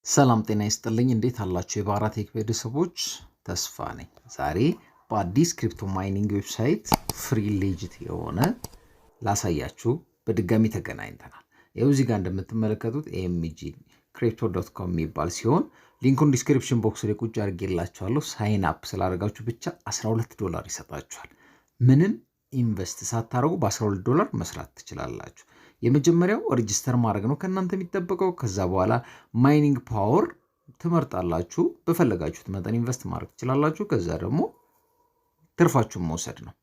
ሰላም ጤና ይስጥልኝ እንዴት አላችሁ የባራ ቴክ ቤተሰቦች ተስፋ ነኝ። ዛሬ በአዲስ ክሪፕቶ ማይኒንግ ዌብሳይት ፍሪ ሌጂት የሆነ ላሳያችሁ በድጋሚ ተገናኝተናል። ይኸው እዚህ ጋር እንደምትመለከቱት AMGCrypto.com የሚባል ሲሆን ሊንኩን ዲስክሪፕሽን ቦክስ ላይ ቁጭ አድርጌላችኋለሁ። ሳይን አፕ ስላደረጋችሁ ብቻ $12 ይሰጣችኋል። ምንም ኢንቨስት ሳታደርጉ በ$12 መስራት ትችላላችሁ። የመጀመሪያው ሬጂስተር ማድረግ ነው ከናንተ የሚጠበቀው። ከዛ በኋላ ማይኒንግ ፓወር ትመርጣላችሁ። በፈለጋችሁት መጠን ኢንቨስት ማድረግ ትችላላችሁ። ከዛ ደግሞ ትርፋችሁን መውሰድ ነው።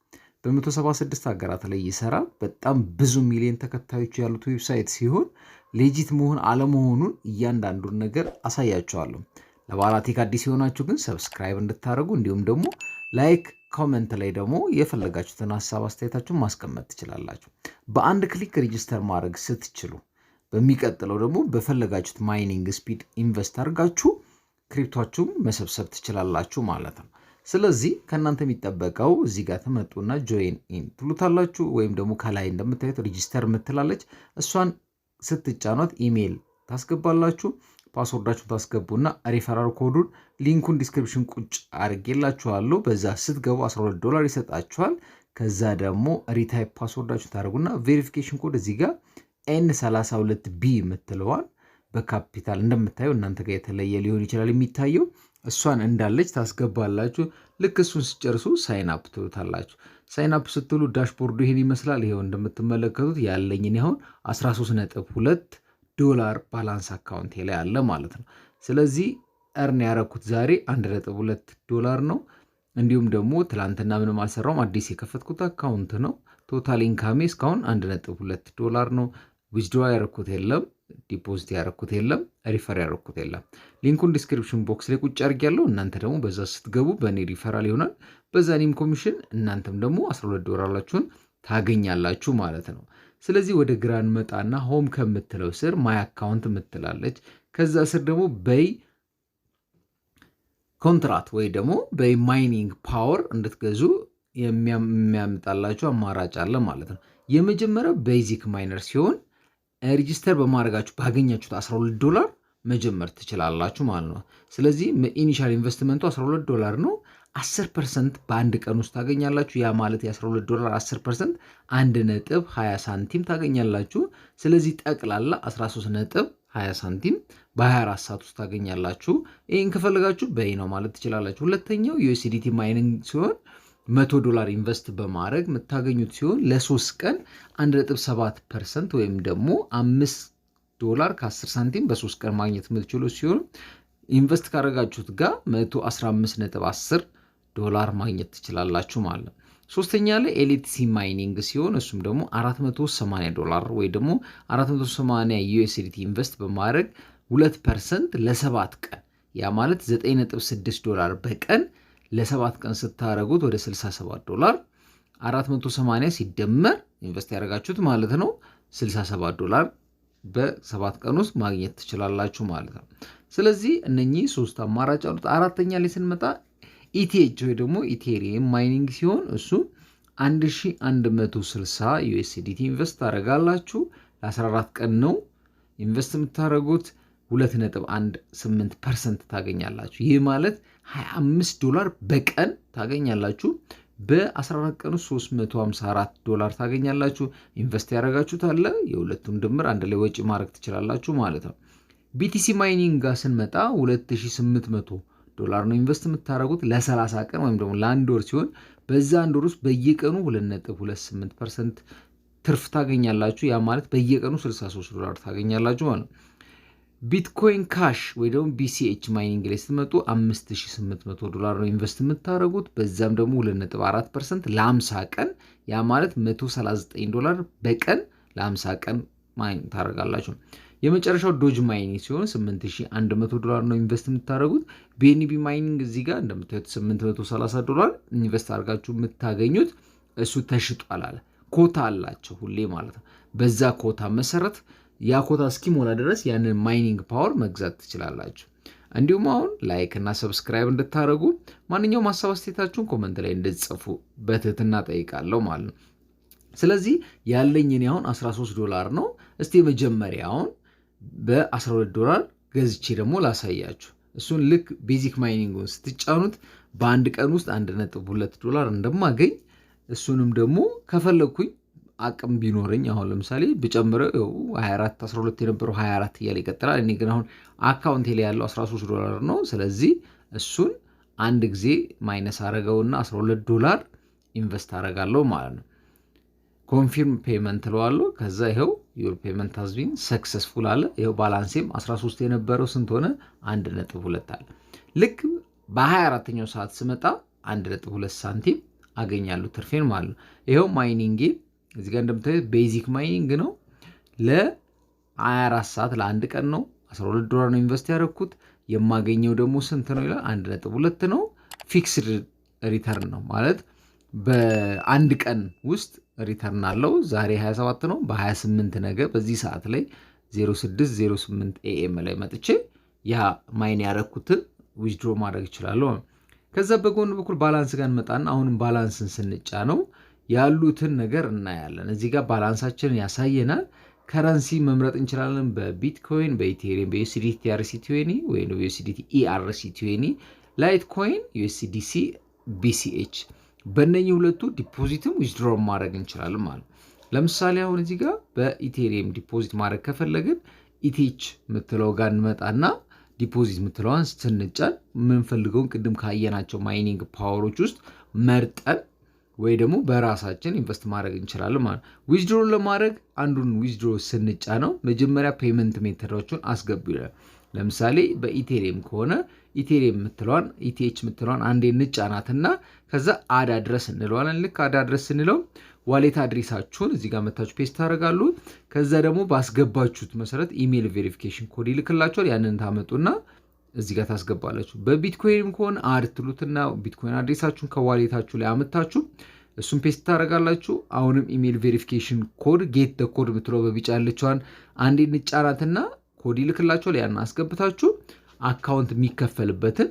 በ176 ሀገራት ላይ ይሰራል። በጣም ብዙ ሚሊዮን ተከታዮች ያሉት ዌብሳይት ሲሆን ሌጂት መሆን አለመሆኑን እያንዳንዱን ነገር አሳያችኋለሁ። ለባራህ ቴክ አዲስ የሆናችሁ ግን ሰብስክራይብ እንድታደርጉ እንዲሁም ደግሞ ላይክ ኮሜንት ላይ ደግሞ የፈለጋችሁትን ሐሳብ አስተያየታችሁን ማስቀመጥ ትችላላችሁ። በአንድ ክሊክ ሬጂስተር ማድረግ ስትችሉ በሚቀጥለው ደግሞ በፈለጋችሁት ማይኒንግ ስፒድ ኢንቨስት አድርጋችሁ ክሪፕቶአችሁን መሰብሰብ ትችላላችሁ ማለት ነው። ስለዚህ ከናንተ የሚጠበቀው እዚህ ጋር ተመጡና ጆይን ኢን ትሉታላችሁ ወይም ደግሞ ከላይ እንደምታዩት ሬጂስተር ምትላለች እሷን ስትጫኗት ኢሜል ታስገባላችሁ። ፓስወርዳችሁን ታስገቡና ሪፈራል ኮዱን ሊንኩን ዲስክሪፕሽን ቁጭ አድርጌላችኋለሁ። በዛ ስትገቡ $12 ይሰጣችኋል። ከዛ ደግሞ ሪታይፕ ፓስወርዳችሁን ታደርጉና ቬሪፊኬሽን ኮድ እዚህ ጋር N32B የምትለዋል በካፒታል እንደምታዩ እናንተ ጋር የተለየ ሊሆን ይችላል የሚታየው እሷን እንዳለች ታስገባላችሁ። ልክ እሱን ሲጨርሱ ሳይን አፕ ትሉታላችሁ። ሳይን አፕ ስትሉ ዳሽቦርዱ ይሄን ይመስላል። ይሄው እንደምትመለከቱት ያለኝን አሁን $13.2 ባላንስ አካውንቴ ላይ አለ ማለት ነው። ስለዚህ እርን ያረኩት ዛሬ $1.2 ነው። እንዲሁም ደግሞ ትላንትና ምንም አልሰራውም አዲስ የከፈትኩት አካውንት ነው። ቶታል ኢንካሜ እስካሁን $1.2 ነው። ዊዝድሮ ያረኩት የለም፣ ዲፖዚት ያረኩት የለም፣ ሪፈር ያረኩት የለም። ሊንኩን ዲስክሪፕሽን ቦክስ ላይ ቁጭ አድርጌያለሁ። እናንተ ደግሞ በዛ ስትገቡ በእኔ ሪፈራል ይሆናል። በዛ እኔም ኮሚሽን እናንተም ደግሞ $12 ታገኛላችሁ ማለት ነው። ስለዚህ ወደ ግራ እንመጣና ሆም ከምትለው ስር ማይ አካውንት ምትላለች። ከዛ ስር ደግሞ በይ ኮንትራት ወይ ደግሞ በይ ማይኒንግ ፓወር እንድትገዙ የሚያመጣላችሁ አማራጭ አለ ማለት ነው። የመጀመሪያው ቤዚክ ማይነር ሲሆን ሬጂስተር በማድረጋችሁ ባገኛችሁት $12 መጀመር ትችላላችሁ ማለት ነው። ስለዚህ ኢኒሻል ኢንቨስትመንቱ $12 ነው። 10% በአንድ ቀን ውስጥ ታገኛላችሁ። ያ ማለት የ$12 10% 1.20 ሳንቲም ታገኛላችሁ። ስለዚህ ጠቅላላ 13.20 ሳንቲም በ24 ሰዓት ውስጥ ታገኛላችሁ። ይህን ከፈለጋችሁ በይ ነው ማለት ትችላላችሁ። ሁለተኛው USDT ማይኒንግ ሲሆን $100 ኢንቨስት በማድረግ የምታገኙት ሲሆን ለ3 ቀን 1.7% ወይም ደግሞ $5 ከ10 ሳንቲም በ3 ቀን ማግኘት የምትችሉ ሲሆን ኢንቨስት ካደረጋችሁት ጋር $115.10 ማግኘት ትችላላችሁ ማለት ነው። ሶስተኛ ላይ ኤሊትሲ ማይኒንግ ሲሆን እሱም ደግሞ $480 ወይ ደግሞ 480 USDT ኢንቨስት በማድረግ 2% ለ7 ቀን ያ ማለት $9.6 በቀን ለ7 ቀን ስታረጉት ወደ $67 480 ሲደመር ኢንቨስት ያደረጋችሁት ማለት ነው $67 በ7 ቀን ውስጥ ማግኘት ትችላላችሁ ማለት ነው። ስለዚህ እነኚህ ሶስት አማራጭ አሉት። አራተኛ ላይ ስንመጣ ኢቲኤች ወይ ደግሞ ኢቴሪየም ማይኒንግ ሲሆን እሱ 1160 USDT ኢንቨስት ታደርጋላችሁ። ለ14 ቀን ነው ኢንቨስት የምታደርጉት 2.18% ታገኛላችሁ። ይህ ማለት $25 በቀን ታገኛላችሁ። በ14 ቀን ውስጥ $354 ታገኛላችሁ። ኢንቨስት ያደረጋችሁት አለ የሁለቱም ድምር አንድ ላይ ወጪ ማድረግ ትችላላችሁ ማለት ነው። BTC ማይኒንግ ጋር ስንመጣ $2800 ነው ኢንቨስት የምታደርጉት ለ30 ቀን ወይም ደግሞ ለአንድ ወር ሲሆን በዛ አንድ ወር ውስጥ በየቀኑ 2.28% ትርፍ ታገኛላችሁ። ያ ማለት በየቀኑ $63 ታገኛላችሁ ማለት ነው። ቢትኮይን ካሽ ወይ ደግሞ BCH ማይኒንግ ላይ ስትመጡ $5800 ነው ኢንቨስት የምታደርጉት በዛም ደግሞ 2.4% ለ50 ቀን ያ ማለት $139 በቀን ለ50 ቀን ማይን ታደርጋላችሁ። የመጨረሻው ዶጅ ማይኒንግ ሲሆን $8100 ነው ኢንቨስት የምታደርጉት። BNB ማይኒንግ እዚህ ጋር እንደምታዩት $830 ኢንቨስት አድርጋችሁ የምታገኙት እሱ ተሽጧል አለ ኮታ አላቸው ሁሌ ማለት ነው። በዛ ኮታ መሰረት ያ ኮታ እስኪሞላ ድረስ ያንን ማይኒንግ ፓወር መግዛት ትችላላችሁ። እንዲሁም አሁን ላይክ እና ሰብስክራይብ እንድታደርጉ ማንኛውም ሐሳብ አስተያየታችሁን ኮሜንት ላይ እንድትጽፉ በትህትና ጠይቃለሁ ማለት ነው። ስለዚህ ያለኝ እኔ አሁን $13 ነው። እስቲ መጀመሪያውን በ$12 ገዝቼ ደግሞ ላሳያችሁ። እሱን ልክ ቤዚክ ማይኒንጉን ስትጫኑት በአንድ ቀን ውስጥ $1.2 እንደማገኝ እሱንም ደግሞ ከፈለኩኝ አቅም ቢኖረኝ አሁን ለምሳሌ ብጨምረው 24 12 የነበረው 24 እያለ ይቀጥላል። እኔ ግን አሁን አካውንቴ ላይ ያለው $13 ነው። ስለዚህ እሱን አንድ ጊዜ ማይነስ አረገውና $12 ኢንቨስት አረጋለሁ ማለት ነው። ኮንፊርም ፔመንት ለዋለሁ። ከዛ ይሄው ዩር ፔመንት ሃዝ ቢን ሰክሰስፉል አለ። ይሄው ባላንሴም 13 የነበረው ስንት ሆነ? 1.2 አለ። ልክ በ24ኛው ሰዓት ስመጣ 1.2 ሳንቲም አገኛለሁ ትርፌን ማለት ነው። ይሄው ማይኒንግ እዚህ ጋር እንደምታዩት ቤዚክ ማይኒንግ ነው። ለ24 ሰዓት ለአንድ ቀን ነው። $12 ነው ኢንቨስት ያደረኩት። የማገኘው ደግሞ ስንት ነው ይላል? 1.2 ነው። ፊክስድ ሪተርን ነው ማለት በአንድ ቀን ውስጥ ሪተርን አለው። ዛሬ 27 ነው። በ28 ነገ በዚህ ሰዓት ላይ 06:08 AM ላይ መጥቼ ያ ማይን ያረኩትን ዊዝድሮ ማድረግ እችላለሁ። ከዛ በጎን በኩል ባላንስ ጋር እንመጣና አሁንም ባላንስን ስንጫነው ያሉትን ነገር እናያለን። እዚህ ጋር ባላንሳችንን ያሳየናል። ከረንሲ መምረጥ እንችላለን። በቢትኮይን፣ በኢቴሪየም፣ በዩኤስዲቲ ERC20 ወይም በዩኤስዲቲ ERC20፣ ላይት ኮይን፣ USDC፣ BCH በእነኚህ ሁለቱ ዲፖዚትም ዊዝድሮ ማድረግ እንችላለን ማለት ነው። ለምሳሌ አሁን እዚህ ጋር በኢቴሪየም ዲፖዚት ማድረግ ከፈለግን ኢቲኤች ምትለው ጋር እንመጣና ዲፖዚት ምትለዋን ስንጫን የምንፈልገውን ቅድም ካየናቸው ማይኒንግ ፓወሮች ውስጥ መርጠን ወይ ደግሞ በራሳችን ኢንቨስት ማድረግ እንችላለን ማለት ነው። ዊዝድሮን ለማድረግ አንዱን ዊዝድሮ ስንጫነው መጀመሪያ ፔመንት ሜተዶችን አስገቡ ይላል። ለምሳሌ በኢቴሪየም ከሆነ ኢቴሪየም ምትለዋን ኢቲኤች ምትለዋን አንዴ እንጫናትና ከዛ አድ አድረስ እንለዋለን። ልክ አድ አድረስ ስንለው ዋሌት አድሬሳችሁን እዚህ ጋር መታችሁ ፔስት ታደርጋሉ። ከዛ ደግሞ ባስገባችሁት መሰረት ኢሜል ቬሪፊኬሽን ኮድ ይልክላችኋል። ያንን ታመጡና እዚህ ጋር ታስገባላችሁ። በቢትኮይንም ከሆነ አድ ትሉትና ቢትኮይን አድሬሳችሁን ከዋሌታችሁ ላይ አመጣችሁ እሱን ፔስት ታደርጋላችሁ። አሁንም ኢሜል ቬሪፊኬሽን ኮድ ጌት ደ ኮድ ምትለው በቢጫ ያለችዋን አንዴ እንጫናትና ኮድ ይልክላችኋል። ያን አስገብታችሁ አካውንት የሚከፈልበትን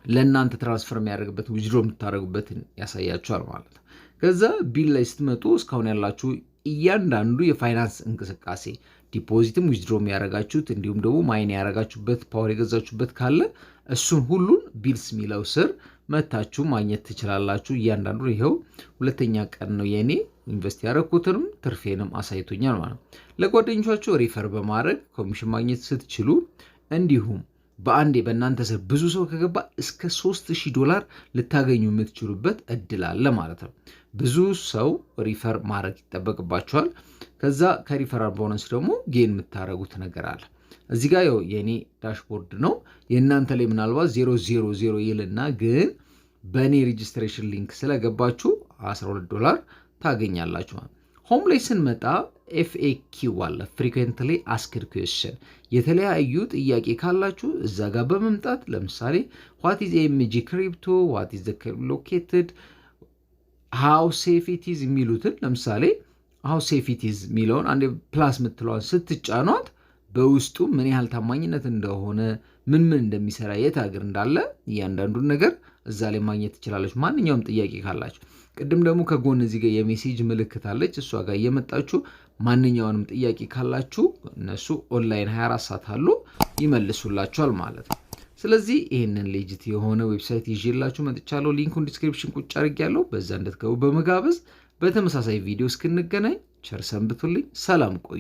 ለእናንተ ትራንስፈር የሚያደርግበትን ዊዝድሮ የምታደርጉበትን ያሳያችኋል ማለት ነው። ከዛ ቢል ላይ ስትመጡ እስካሁን ያላችሁ እያንዳንዱ የፋይናንስ እንቅስቃሴ ዲፖዚትም ዊዝድሮ የሚያደርጋችሁት እንዲሁም ደግሞ ማይን ያደርጋችሁበት ፓወር የገዛችሁበት ካለ እሱን ሁሉን ቢልስ የሚለው ስር መታችሁ ማግኘት ትችላላችሁ። እያንዳንዱ ይሄው ሁለተኛ ቀን ነው የኔ ኢንቨስት ያደረኩትንም ትርፌንም አሳይቶኛል ማለት ነው። ለጓደኞቻችሁ ሪፈር በማድረግ ኮሚሽን ማግኘት ስትችሉ እንዲሁም በአንዴ በእናንተ ስር ብዙ ሰው ከገባ እስከ $3000 ልታገኙ የምትችሉበት እድል አለ ማለት ነው። ብዙ ሰው ሪፈር ማድረግ ይጠበቅባቸዋል። ከዛ ከሪፈራል ቦነስ ደግሞ ጌን የምታደርጉት ነገር አለ። እዚህ ጋር ያው የኔ ዳሽቦርድ ነው። የእናንተ ላይ ምናልባት 000 ይልና ግን በእኔ ሬጂስትሬሽን ሊንክ ስለገባችሁ $12 ታገኛላችሁ ማለት። ሆም ላይ ስንመጣ FAQ አለ፣ ፍሪኩዌንትሊ አስክድ ኩዌስችን። የተለያዩ ጥያቄ ካላችሁ እዛ ጋር በመምጣት ለምሳሌ what is AMGCrypto, what is the located, how safe it is የሚሉትን ለምሳሌ how safe it is የሚለውን አንዴ ፕላስ ምትለዋን ስትጫኗት በውስጡ ምን ያህል ታማኝነት እንደሆነ ምን እንደሚሰራ የት ሀገር እንዳለ እያንዳንዱን ነገር እዛ ላይ ማግኘት ትችላለች። ማንኛውም ጥያቄ ካላችሁ ቅድም ደግሞ ከጎን እዚህ ጋር የሜሴጅ ምልክት አለች። እሷ ጋር እየመጣችሁ ማንኛውንም ጥያቄ ካላችሁ እነሱ ኦንላይን 24 ሰዓት አሉ ይመልሱላችኋል ማለት ነው። ስለዚህ ይሄንን ሌጂት የሆነ ዌብሳይት ይዤላችሁ መጥቻለሁ። ሊንኩን ዲስክሪፕሽን ቁጭ አድርጌያለሁ። በዛ እንድትገቡ በመጋበዝ በተመሳሳይ ቪዲዮ እስክንገናኝ ቸር ሰንብቱልኝ። ሰላም ቆዩ።